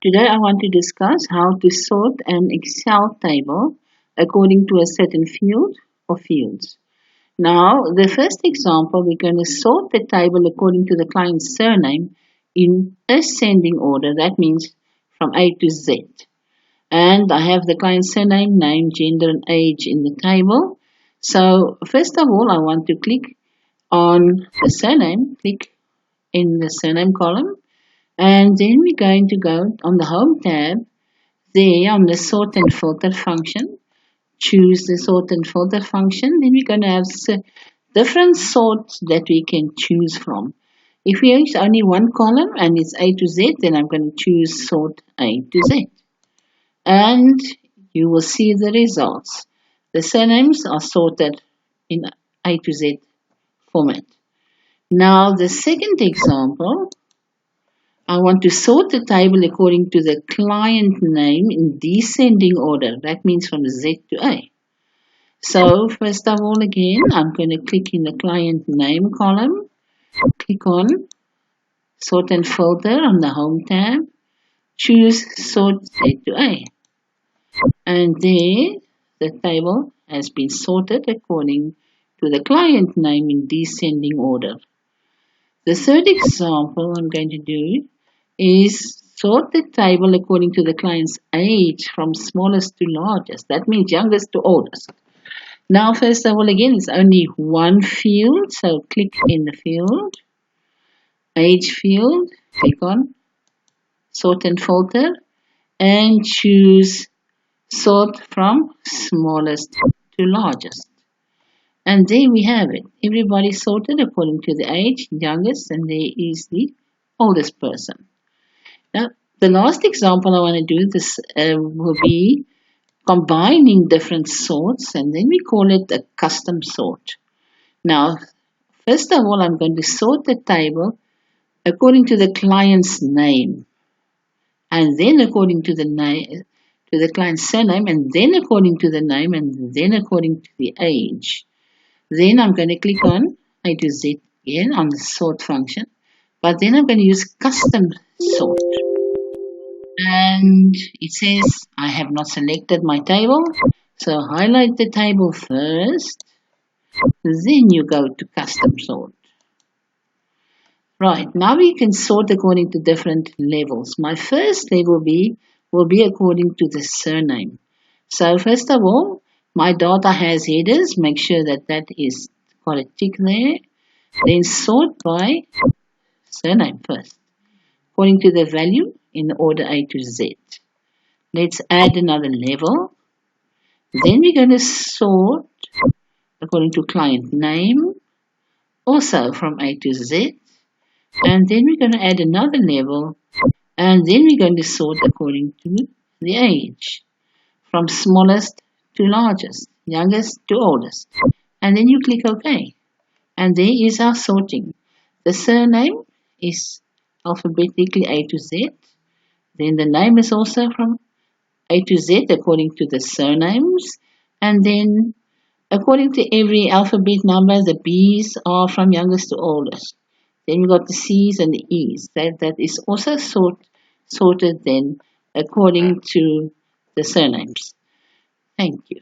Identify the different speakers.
Speaker 1: Today I want to discuss how to sort an Excel table according to a certain field or fields. Now, the first example, we're going to sort the table according to the client's surname in ascending order. That means from A to Z. And I have the client's surname, name, gender, and age in the table. So, first of all, I want to click on the surname, click in the surname column. And then we're going to go on the Home tab, there on the Sort and Filter function. Choose the Sort and Filter function. Then we're going to have different sorts that we can choose from. If we use only one column and it's A to Z, then I'm going to choose Sort A to Z. And you will see the results. The surnames are sorted in A to Z format. Now the second example, I want to sort the table according to the client name in descending order. That means from Z to A. So first of all, again, I'm going to click in the client name column. Click on Sort and Filter on the Home tab. Choose Sort Z to A. And there, the table has been sorted according to the client name in descending order. The third example I'm going to do is sort the table according to the client's age from smallest to largest. That means youngest to oldest. Now, first of all, again, it's only one field. So click in the field, age field, click on Sort and Filter, and choose Sort from smallest to largest. And there we have it. Everybody sorted according to the age, youngest, and there is the oldest person. Now, the last example I want to do this will be combining different sorts, and then we call it a custom sort. Now, first of all, I'm going to sort the table according to the client's name, and then according to the name, to the client's surname, and then according to the name, and then according to the age. Then I'm going to click on A to Z again on the sort function, but then I'm going to use custom sort. And it says I have not selected my table, so highlight the table first, then you go to custom sort. Right, now we can sort according to different levels. My first level will be according to the surname. So first of all, my data has headers, make sure that that is got a tick there. Then sort by surname first, according to the value in the order A to Z. Let's add another level. Then we're going to sort according to client name, also from A to Z. And then we're going to add another level, and then we're going to sort according to the age, from smallest to largest, youngest to oldest. And then you click OK. And there is our sorting. The surname is alphabetically A to Z. Then the name is also from A to Z according to the surnames. And then according to every alphabet number, the B's are from youngest to oldest. Then we got the C's and the E's. That is also sorted then according to the surnames. Thank you.